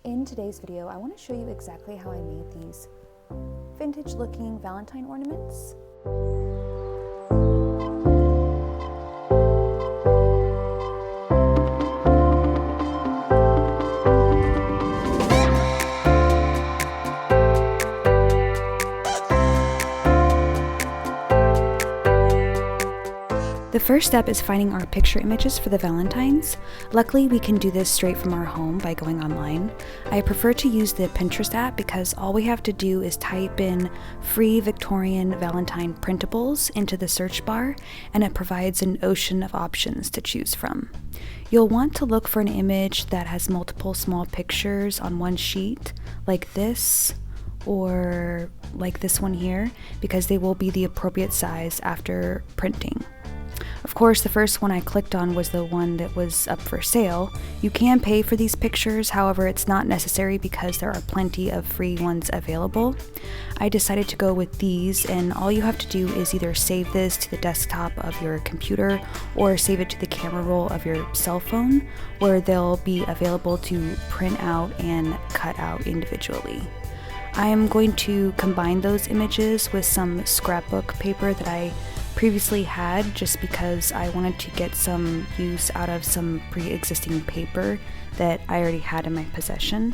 In today's video, I want to show you exactly how I made these vintage looking Valentine ornaments. The first step is finding our picture images for the Valentines. Luckily, we can do this straight from our home by going online. I prefer to use the Pinterest app because all we have to do is type in free Victorian Valentine printables into the search bar, and it provides an ocean of options to choose from. You'll want to look for an image that has multiple small pictures on one sheet, like this, or like this one here, because they will be the appropriate size after printing. Of course, the first one I clicked on was the one that was up for sale. You can pay for these pictures, however, it's not necessary because there are plenty of free ones available. I decided to go with these, and all you have to do is either save this to the desktop of your computer or save it to the camera roll of your cell phone, where they'll be available to print out and cut out individually. I am going to combine those images with some scrapbook paper that I previously had, just because I wanted to get some use out of some pre-existing paper that I already had in my possession.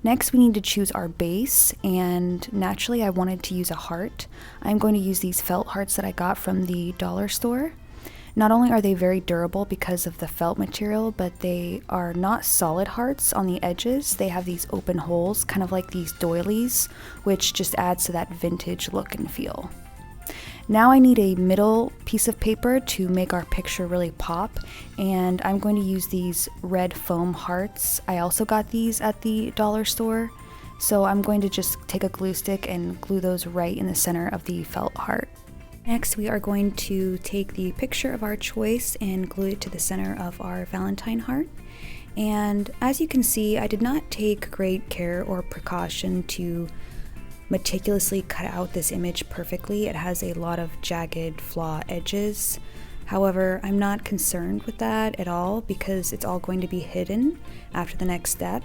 Next, we need to choose our base, and naturally I wanted to use a heart. I'm going to use these felt hearts that I got from the dollar store. Not only are they very durable because of the felt material, but they are not solid hearts on the edges. They have these open holes, kind of like these doilies, which just adds to that vintage look and feel. Now I need a middle piece of paper to make our picture really pop, and I'm going to use these red foam hearts. I also got these at the dollar store, so I'm going to just take a glue stick and glue those right in the center of the felt heart. Next, we are going to take the picture of our choice and glue it to the center of our Valentine heart. And as you can see, I did not take great care or precaution to meticulously cut out this image perfectly. It has a lot of jagged flaw edges. However, I'm not concerned with that at all because it's all going to be hidden after the next step.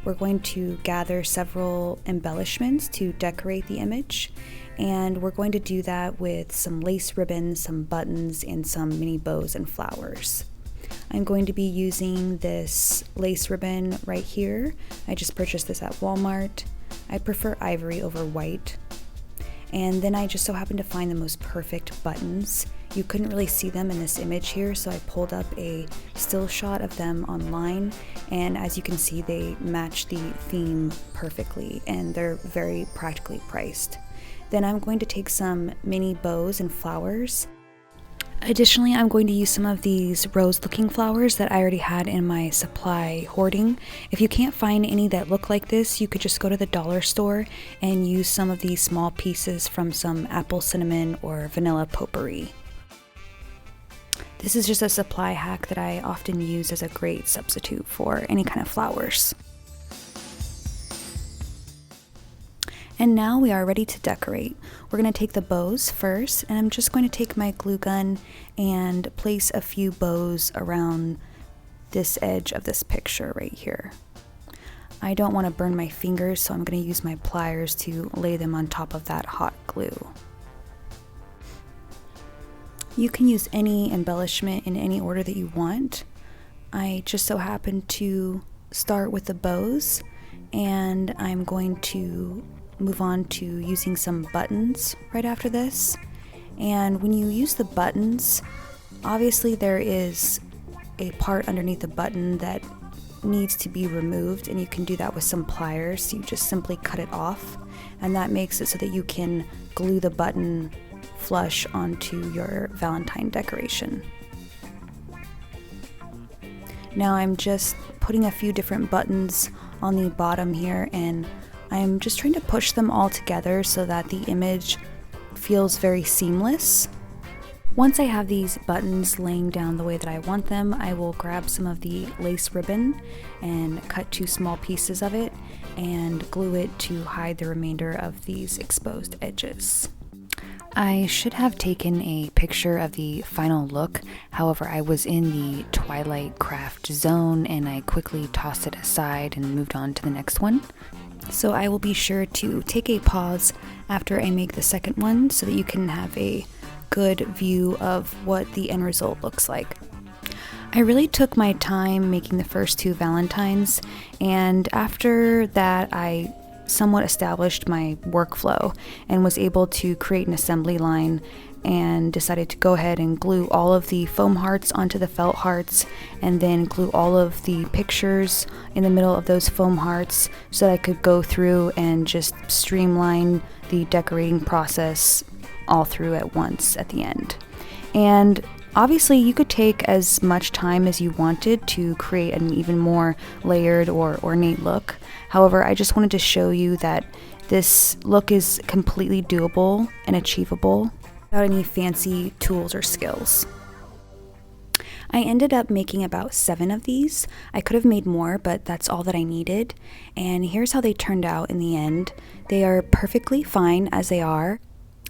We're going to gather several embellishments to decorate the image, and we're going to do that with some lace ribbons, some buttons, and some mini bows and flowers. I'm going to be using this lace ribbon right here. I just purchased this at Walmart. I prefer ivory over white. And then I just so happened to find the most perfect buttons. You couldn't really see them in this image here, so I pulled up a still shot of them online, and as you can see, they match the theme perfectly, and they're very practically priced. Then I'm going to take some mini bows and flowers. Additionally, I'm going to use some of these rose-looking flowers that I already had in my supply hoarding. If you can't find any that look like this, you could just go to the dollar store and use some of these small pieces from some apple cinnamon or vanilla potpourri. This is just a supply hack that I often use as a great substitute for any kind of flowers. And now we are ready to decorate. We're going to take the bows first, and I'm just going to take my glue gun and place a few bows around this edge of this picture right here. I don't want to burn my fingers, so I'm going to use my pliers to lay them on top of that hot glue. You can use any embellishment in any order that you want. I just so happen to start with the bows, and I'm going to move on to using some buttons right after this. And when you use the buttons, obviously there is a part underneath the button that needs to be removed, and you can do that with some pliers. You just simply cut it off, and that makes it so that you can glue the button flush onto your Valentine decoration. Now I'm just putting a few different buttons on the bottom here, and I'm just trying to push them all together so that the image feels very seamless. Once I have these buttons laying down the way that I want them, I will grab some of the lace ribbon and cut 2 small pieces of it and glue it to hide the remainder of these exposed edges. I should have taken a picture of the final look, however I was in the twilight craft zone and I quickly tossed it aside and moved on to the next one. So I will be sure to take a pause after I make the second one so that you can have a good view of what the end result looks like. I really took my time making the first two Valentines, and after that I somewhat established my workflow and was able to create an assembly line and decided to go ahead and glue all of the foam hearts onto the felt hearts and then glue all of the pictures in the middle of those foam hearts so that I could go through and just streamline the decorating process all through at once at the end. And obviously you could take as much time as you wanted to create an even more layered or ornate look. However, I just wanted to show you that this look is completely doable and achievable without any fancy tools or skills. I ended up making about 7 of these. I could have made more, but that's all that I needed. And here's how they turned out in the end. They are perfectly fine as they are.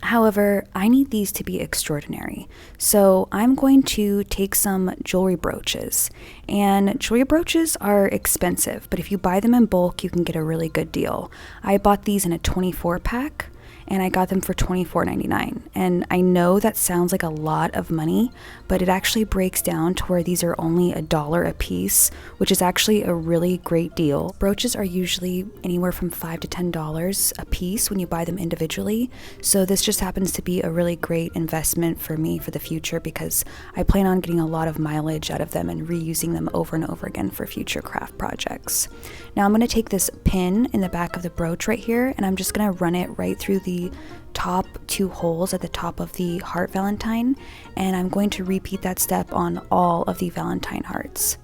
However, I need these to be extraordinary, so I'm going to take some jewelry brooches, and jewelry brooches are expensive, but if you buy them in bulk, you can get a really good deal. I bought these in a 24 pack, and I got them for $24.99, and I know that sounds like a lot of money, but it actually breaks down to where these are only $1 a piece, which is actually a really great deal. Brooches are usually anywhere from $5 to $10 a piece when you buy them individually, so this just happens to be a really great investment for me for the future because I plan on getting a lot of mileage out of them and reusing them over and over again for future craft projects. Now I'm going to take this pin in the back of the brooch right here, and I'm just going to run it right through the top 2 holes at the top of the heart Valentine, and I'm going to repeat that step on all of the Valentine hearts.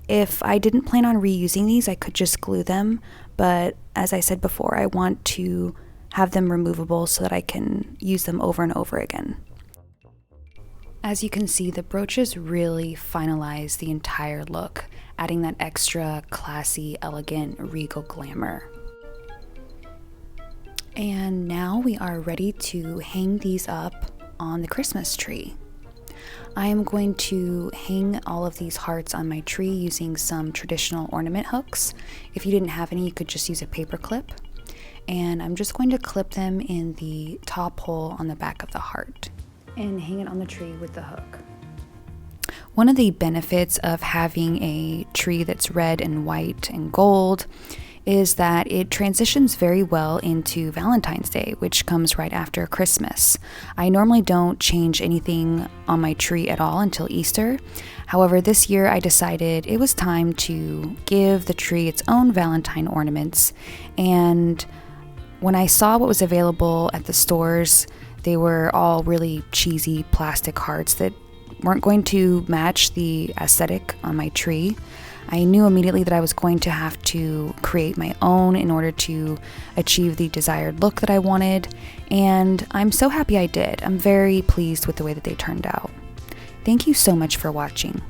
If I didn't plan on reusing these, I could just glue them, but as I said before, I want to have them removable so that I can use them over and over again. As you can see, the brooches really finalize the entire look, adding that extra classy, elegant, regal glamour. And now we are ready to hang these up on the Christmas tree. I am going to hang all of these hearts on my tree using some traditional ornament hooks. If you didn't have any, you could just use a paper clip. And I'm just going to clip them in the top hole on the back of the heart and hang it on the tree with the hook. One of the benefits of having a tree that's red and white and gold is that it transitions very well into Valentine's Day, which comes right after Christmas. I normally don't change anything on my tree at all until Easter. However, this year I decided it was time to give the tree its own Valentine ornaments, and when I saw what was available at the stores, they were all really cheesy plastic hearts that weren't going to match the aesthetic on my tree. I knew immediately that I was going to have to create my own in order to achieve the desired look that I wanted, and I'm so happy I did. I'm very pleased with the way that they turned out. Thank you so much for watching.